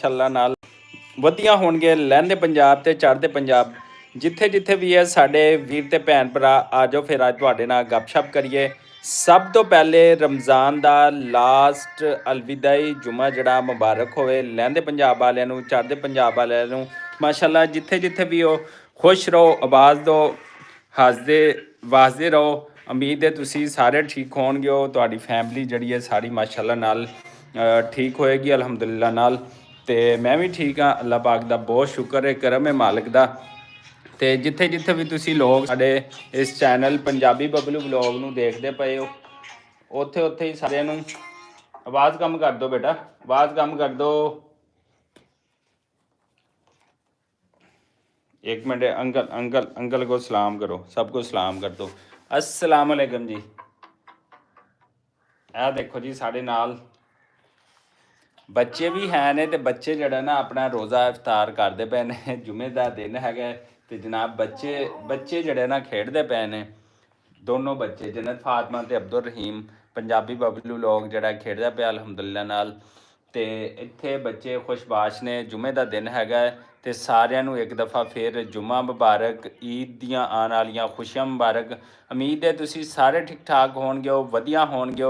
ਮਾਸ਼ਾਅੱਲਾ ਨਾਲ ਵਧੀਆ ਹੋਣਗੇ। ਲਹਿੰਦੇ ਪੰਜਾਬ ਤੇ ਚੜ੍ਹਦੇ ਪੰਜਾਬ ਜਿੱਥੇ ਜਿੱਥੇ ਵੀ ਹੈ ਸਾਡੇ ਵੀਰ ਤੇ ਭੈਣ ਭਰਾ, ਆ ਜਾਓ ਫਿਰ ਅੱਜ ਤੁਹਾਡੇ ਨਾਲ ਗੱਪਸ਼ਪ ਕਰੀਏ। ਸਭ ਤੋਂ ਪਹਿਲੇ ਰਮਜ਼ਾਨ ਦਾ ਲਾਸਟ ਅਲਵਿਦਾਈ ਜੁਮਾ ਜਿਹੜਾ ਮੁਬਾਰਕ ਹੋਵੇ ਲਹਿੰਦੇ ਪੰਜਾਬ ਵਾਲਿਆਂ ਨੂੰ, ਚੜ੍ਹਦੇ ਪੰਜਾਬ ਵਾਲਿਆਂ ਨੂੰ। ਮਾਸ਼ਾਅੱਲਾ ਜਿੱਥੇ ਜਿੱਥੇ ਵੀ ਹੋ ਖੁਸ਼ ਰਹੋ, ਆਵਾਜ਼ ਦਿਓ, ਹੱਸਦੇ ਵਸਦੇ ਰਹੋ। ਉਮੀਦ ਹੈ ਤੁਸੀਂ ਸਾਰੇ ਠੀਕ ਹੋਣਗੇ, ਹੋ ਤੁਹਾਡੀ ਫੈਮਿਲੀ ਜਿਹੜੀ ਹੈ ਸਾਰੀ ਮਾਸ਼ਾਅੱਲਾ ਨਾਲ ਠੀਕ ਹੋਏਗੀ ਅਲਹਮਦੁਲਿਲਾ ਨਾਲ। ਤੇ ਮੈਂ ਵੀ ਠੀਕ ਹਾਂ, ਅੱਲਾਹ ਪਾਕ ਦਾ ਬਹੁਤ ਸ਼ੁਕਰ ਹੈ, ਕਰਮ ਹੈ ਮਾਲਕ ਦਾ। ਤੇ ਜਿੱਥੇ ਜਿੱਥੇ ਵੀ ਤੁਸੀਂ ਲੋਕ ਸਾਡੇ ਇਸ ਚੈਨਲ ਪੰਜਾਬੀ ਬਬਲੂ ਵਲੌਗ ਨੂੰ ਦੇਖਦੇ ਪਏ ਹੋ, ਉੱਥੇ ਉੱਥੇ ਹੀ ਸਾਰਿਆਂ ਨੂੰ ਆਵਾਜ਼ ਕੰਮ ਕਰ ਦਿਓ ਬੇਟਾ, ਆਵਾਜ਼ ਕੰਮ ਕਰ ਦਿਓ। एक मिनट अंकल अंकल अंकल को सलाम करो, सबको सलाम कर दो। अस्सलाम वालेकुम जी। ਇਹ ਦੇਖੋ ਜੀ ਸਾਡੇ ਨਾਲ ਬੱਚੇ ਵੀ ਹੈ ਨੇ, ਤੇ ਬੱਚੇ ਜਿਹੜਾ ਨਾ ਆਪਣਾ ਰੋਜ਼ਾ ਇਫਤਾਰ ਕਰਦੇ ਪਏ ਨੇ। ਜੁਮੇ ਦਾ ਦਿਨ ਹੈਗਾ ਤੇ ਜਨਾਬ ਬੱਚੇ ਜਿਹੜੇ ਨਾ ਖੇਡਦੇ ਪਏ ਨੇ। ਦੋਨੋਂ ਬੱਚੇ ਜਨਤ ਫਾਤਮਾ ਤੇ ਅਬਦੁਲ ਰਹੀਮ ਪੰਜਾਬੀ ਬਬਲੂ ਲੋਕ ਜਿਹੜਾ ਖੇਡਦਾ ਪਿਆ ਅਲਹਮਦੁਲਿਲਾ ਨਾਲ। ਤੇ ਇੱਥੇ ਬੱਚੇ ਖੁਸ਼ਬਾਸ਼ ਨੇ, ਜੁਮੇ ਦਾ ਦਿਨ ਹੈਗਾ ਤੇ ਸਾਰਿਆਂ ਨੂੰ ਇੱਕ ਦਫਾ ਫਿਰ ਜੁਮਾ ਮੁਬਾਰਕ, ਈਦ ਦੀਆਂ ਆਉਣ ਵਾਲੀਆਂ ਖੁਸ਼ੀਆਂ ਮੁਬਾਰਕ। ਉਮੀਦ ਹੈ ਤੁਸੀਂ ਸਾਰੇ ਠੀਕ ਠਾਕ ਹੋਣਗੇ, ਵਧੀਆ ਹੋਣਗੇ।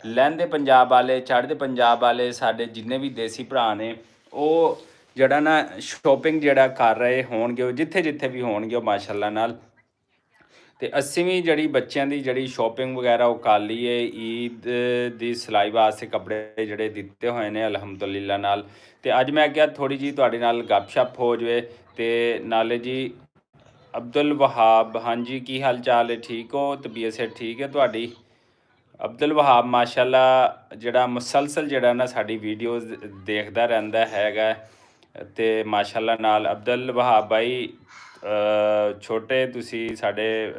ਲਹਿੰਦੇ ਪੰਜਾਬ ਵਾਲੇ, ਚੜ੍ਹਦੇ ਪੰਜਾਬ ਵਾਲੇ ਸਾਡੇ ਜਿੰਨੇ ਵੀ ਦੇਸੀ ਭਰਾ ਨੇ, ਉਹ ਜਿਹੜਾ ਨਾ ਸ਼ੋਪਿੰਗ ਜਿਹੜਾ ਕਰ ਰਹੇ ਹੋਣਗੇ, ਉਹ ਜਿੱਥੇ ਜਿੱਥੇ ਵੀ ਹੋਣਗੇ ਉਹ ਮਾਸ਼ਾਅੱਲਾ ਨਾਲ। ਤੇ ਅਸੀਂ ਵੀ ਜਿਹੜੀ ਬੱਚਿਆਂ ਦੀ ਜਿਹੜੀ ਸ਼ੋਪਿੰਗ ਵਗੈਰਾ ਉਹ ਕਰ ਲਈਏ। ਈਦ ਦੀ ਸਿਲਾਈ ਵਾਸਤੇ ਕੱਪੜੇ ਜਿਹੜੇ ਦਿੱਤੇ ਹੋਏ ਨੇ ਅਲਹਮਦੁਲਿਲਾ ਨਾਲ। ਤੇ ਅੱਜ ਮੈਂ ਕਿਹਾ ਥੋੜ੍ਹੀ ਜਿਹੀ ਤੁਹਾਡੇ ਨਾਲ ਗੱਪਸ਼ਪ ਹੋ ਜਾਵੇ। ਤੇ ਨਾਲੇ ਜੀ ਅਬਦੁਲ ਵਹਾਬ, ਹਾਂਜੀ ਕੀ ਹਾਲ ਚਾਲ ਹੈ, ਠੀਕ ਹੋ, ਤਬੀਅਤ ਸੇ ਠੀਕ ਹੈ ਤੁਹਾਡੀ? ਅਬਦੁਲ ਵਹਾਬ ਮਾਸ਼ਾਅੱਲਾ ਜਿਹੜਾ ਮੁਸਲਸਲ ਜਿਹੜਾ ਨਾ ਸਾਡੀ ਵੀਡੀਓਜ਼ ਦੇਖਦਾ ਰਹਿੰਦਾ ਹੈਗਾ। ਤੇ ਮਾਸ਼ਾਅੱਲਾ ਨਾਲ ਅਬਦੁਲ ਵਹਾਬ ਬਾਈ ਛੋਟੇ ਤੁਸੀਂ ਸਾਡੇ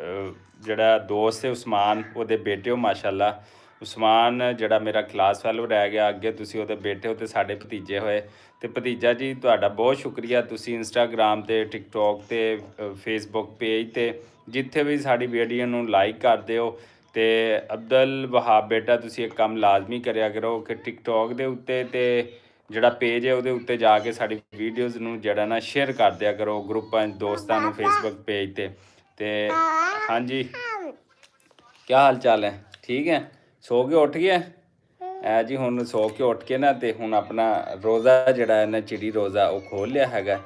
ਜਿਹੜਾ ਦੋਸਤ ਹੈ ਉਸਮਾਨ, ਉਹਦੇ ਬੇਟੇ ਹੋ ਮਾਸ਼ਾਅੱਲਾ। ਉਸਮਾਨ ਜਿਹੜਾ ਮੇਰਾ ਕਲਾਸ ਫੈਲੋ ਰਹਿ ਗਿਆ, ਅੱਗੇ ਤੁਸੀਂ ਉਹਦੇ ਬੇਟੇ ਹੋ ਤੇ ਸਾਡੇ ਭਤੀਜੇ ਹੋਏ। ਤੇ ਭਤੀਜਾ ਜੀ ਤੁਹਾਡਾ ਬਹੁਤ ਸ਼ੁਕਰੀਆ, ਤੁਸੀਂ ਇੰਸਟਾਗ੍ਰਾਮ ਤੇ, ਟਿਕਟੋਕ ਤੇ, ਫੇਸਬੁੱਕ ਪੇਜ ਤੇ ਜਿੱਥੇ ਵੀ ਸਾਡੀ ਵੀਡੀਓ ਨੂੰ ਲਾਈਕ ਕਰਦੇ ਹੋ। ਤੇ ਅਬਦੁਲ ਵਹਾਬ ਬੇਟਾ ਤੁਸੀਂ ਇੱਕ ਕੰਮ ਲਾਜ਼ਮੀ ਕਰਿਆ ਕਰੋ ਕਿ ਟਿਕਟੋਕ ਦੇ ਉੱਤੇ ਤੇ ਜਿਹੜਾ ਪੇਜ ਹੈ ਉਹਦੇ ਉੱਤੇ ਜਾ ਕੇ ਸਾਡੀ ਵੀਡੀਓਜ਼ ਨੂੰ ਜਿਹੜਾ ਨਾ ਸ਼ੇਅਰ ਕਰ ਦਿਆ ਕਰੋ ਗਰੁੱਪਾਂ ਦੋਸਤਾਂ ਨੂੰ, ਫੇਸਬੁੱਕ ਪੇਜ ਤੇ ਹਾਂਜੀ ਕੀ ਹਾਲ ਚਾਲ ਹੈ, ਠੀਕ ਹੈ? ਸੋ ਕੇ ਉੱਠ ਗਿਆ ਐ ਜੀ? ਹੁਣ ਸੋ ਕੇ ਉੱਠ ਕੇ ਨਾ ਤੇ ਹੁਣ ਆਪਣਾ ਰੋਜ਼ਾ ਜਿਹੜਾ ਇਹਨਾਂ ਚਿੜੀ ਰੋਜ਼ਾ ਉਹ ਖੋਲ ਲਿਆ ਹੈਗਾ।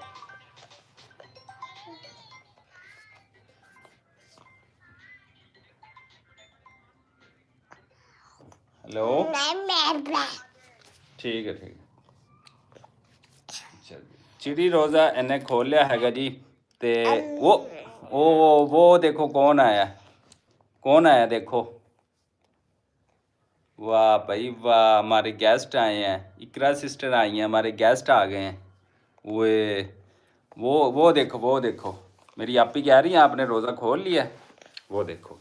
ਹੈਲੋ ਠੀਕ ਹੈ ਠੀਕ ਹੈ। चिड़ी रोज़ा इन्हें खोल लिया हैगा जी। ते वो देखो कौन आया, कौन आया देखो। वाह भाई वाह, हमारे गेस्ट आए हैं, इकरा सिस्टर आई हैं, हमारे गेस्ट आ गए हैं। वो देखो, वो देखो, मेरी आप ही कह रही हैं आपने रोज़ा खोल लिया। वो देखो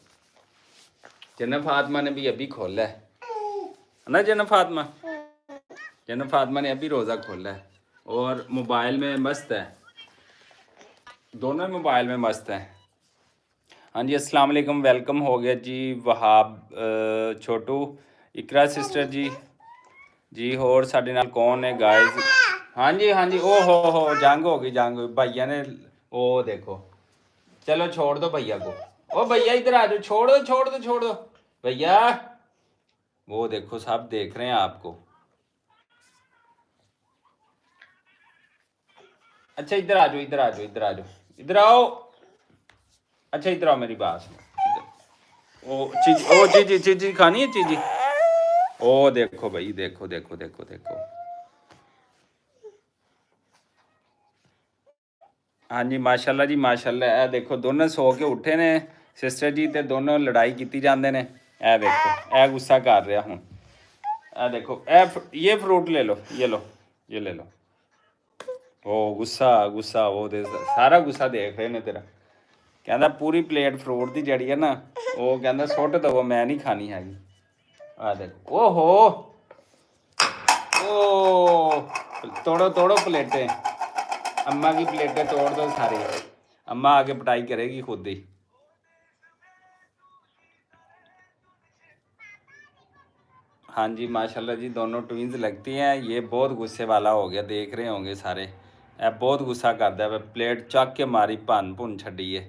जन्नत फातिमा ने भी अभी खोला है ना, जन्नत फातिमा ने अभी रोज़ा खोला है और मोबाइल में मस्त है, दोनों मोबाइल में मस्त है। हाँ जी अस्सलाम वालेकुम, वेलकम हो गया जी वहाब छोटू, इकरा सिस्टर जी होर साडे नाल कौन है गाइज? हाँ जी ओ हो जंग हो गई, जंग भैया ने ओ देखो। चलो छोड़ दो भैया को, ओ भैया इधर आ जाओ, छोड़ दो भैया। वो देखो सब देख रहे हैं आपको। अच्छा इधर आ जाओ, इधर आओ। अच्छा इधर आओ, मेरी बात चीजी खानी है चीजी। ओ देखो भाई, देखो। हाँ जी माशाल्लाह जी माशाल्लाह। ए देखो दोनों सो के उठे ने सिस्टर जी, ते दोनों लड़ाई की जाते ने। ए देखो ए गुस्सा कर रहा हूँ। ए देखो ये फ्रूट ले लो, ये ले लो। ओ गुस्सा वो दे सारा गुस्सा देख रहे ने तेरा। कहता पूरी प्लेट फ्रूट की जड़ी है ना, वो कहता सुट दवो, मैं नहीं खानी हैगी। आ देखो ओहो ओ तोड़ो प्लेटें, अम्मा की प्लेटें तोड़ दो सारी, अम्मा आके पिटाई करेगी खुद ही। हाँ जी माशाल्लाह जी, दोनों ट्विंस लगती हैं। ये बहुत गुस्से वाला हो गया, देख रहे होंगे सारे। बहुत गुस्सा करता है, प्लेट चक के मारी, भन भुन छड़ी है।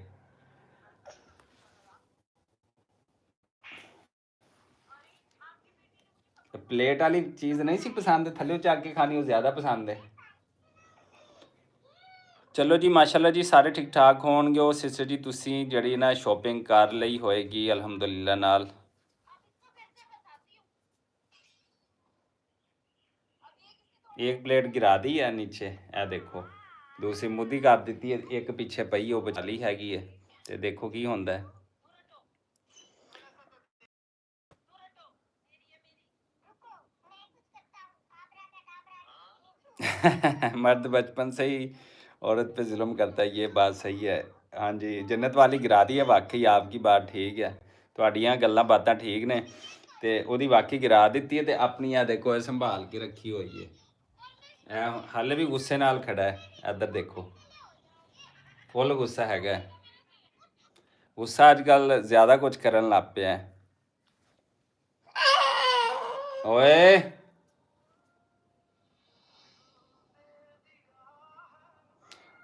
प्लेट वाली चीज़ नहीं सी पसंद, थल्ले चक के खानी वो ज़्यादा पसंद है। चलो जी माशाल्लाह जी, सारे ठीक ठाक होणगे। ਉਹ ਸਿਸਟਰ ਜੀ ਤੁਸੀਂ ਜਿਹੜੀ ਨਾ ਸ਼ੋਪਿੰਗ ਕਰ ਲਈ ਹੋਏਗੀ ਅਲਹਮਦੁਲਿਲਾ ਨਾਲ। एक प्लेट गिरा दी है नीचे, ए देखो दूसरी मुद्दी कर दी है, एक पीछे पई वो बचाली हैगी है। तो देखो की होंदा है। मर्द बचपन से ही औरत पे जुल्म करता है, ये बात सही है। हाँ जी, जन्नत वाली गिरा दी है, वाकई आपकी बात ठीक है। ਤੁਹਾਡੀਆਂ ਗੱਲਾਂ ਬਾਤਾਂ ਠੀਕ ਨੇ ਤੇ ਉਹਦੀ ਵਾਕਈ ਗਿਰਾ ਦਿੱਤੀ ਹੈ ਤੇ ਆਪਣੀ ਆ ਦੇਖੋ ਇਹ ਸੰਭਾਲ ਕੇ ਰੱਖੀ ਹੋਈ ਹੈ। ਇਹ ਹਾਲੇ ਵੀ ਗੁੱਸੇ ਨਾਲ ਖੜਾ ਹੈ। ਇੱਧਰ ਦੇਖੋ ਫੁੱਲ ਗੁੱਸਾ ਹੈਗਾ। ਗੁੱਸਾ ਅੱਜ ਕੱਲ ਜ਼ਿਆਦਾ ਕੁਝ ਕਰਨ ਲੱਗ ਪਿਆ ਹੈ। ਓਏ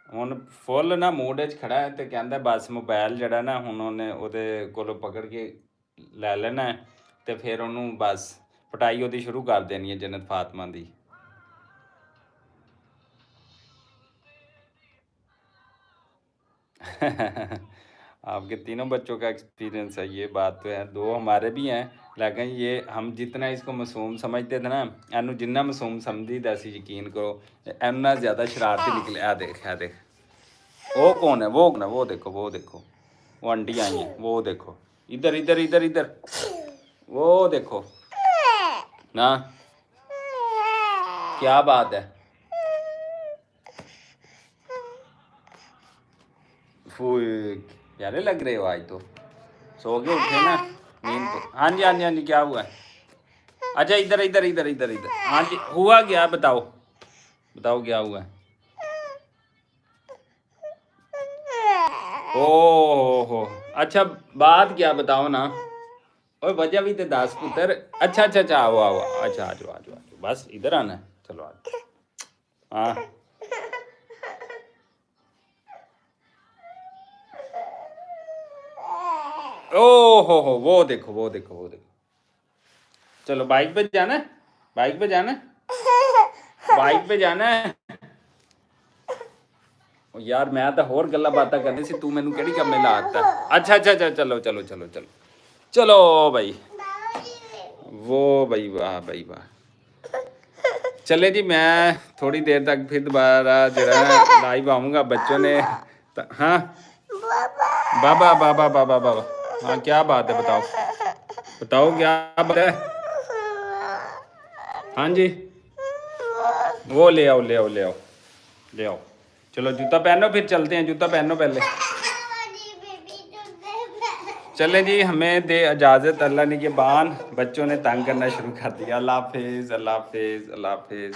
ਹੁਣ ਫੁੱਲ ਨਾ ਮੂਡ 'ਚ ਖੜਾ ਹੈ ਤੇ ਕਹਿੰਦਾ ਬਸ ਮੋਬਾਈਲ ਜਿਹੜਾ ਨਾ ਹੁਣ ਉਹਨੇ ਉਹਦੇ ਕੋਲੋਂ ਪਕੜ ਕੇ ਲੈ ਲੈਣਾ ਹੈ ਤੇ ਫਿਰ ਉਹਨੂੰ ਬਸ ਪਟਾਈ ਉਹਦੀ ਸ਼ੁਰੂ ਕਰ ਦੇਣੀ ਹੈ ਜन्नत फातिमा ਦੀ। आपके तीनों बच्चों का एक्सपीरियंस है, ये बात तो है। दो हमारे भी हैं, लेकिन ये हम जितना इसको मासूम समझते थे ना, एनू जिन्ना मासूम समझीदा सी, यकीन करो इन्ना ज़्यादा शरारती निकले। आ देख, आ देख वो कौन है, वो कौन है, वो देखो, वो देखो, वो आंटी आई हैं, वो देखो, इधर इधर इधर इधर, वो देखो ना, क्या बात है। फूल प्यारे लग रहे हो आज तो, सो के उठे ना नींद तो। हाँ जी हाँ जी हाँ जी, क्या हुआ है? अच्छा इधर इधर इधर इधर इधर, हाँ जी हुआ क्या, बताओ बताओ क्या हुआ है? हो अच्छा बात क्या बताओ ना, और वजह भी तो दस पुत्र। अच्छा अच्छा अच्छा, आओ आओ, अच्छा आ जाओ आ जाओ, बस इधर आना है, चलो आ जाओ। हाँ ओ हो, वो देखो वो देखो वो देखो। चलो बाइक पे जाना है, बाइक पे जाना है, बाइक पे जाना है। ओ यार मैं तो होर गल्लां बातां करनी सी, तू मैनू केड़ी कम्मे लाता। अच्छा अच्छा अच्छा, चलो चलो चलो चलो चलो भाई, वो भाई वाह भाई वाह। चले जी, मैं थोड़ी देर तक फिर दोबारा जरा लाइव आऊँगा। बच्चों ने हाँ बाबा बाबा बाबा बाबा, हाँ क्या बात है, बताओ बताओ क्या बात है। हाँ जी वो ले आओ ले आओ ले आओ ले आओ। चलो जूता पहनो, फिर चलते हैं, जूता पहनो पहले। चलें जी, हमें दे इजाज़त अल्लाह ने के बान। बच्चों ने तंग करना शुरू कर दिया। अल्लाह हाफिज़ अल्लाह हाफिज़ अल्लाह हाफिज़।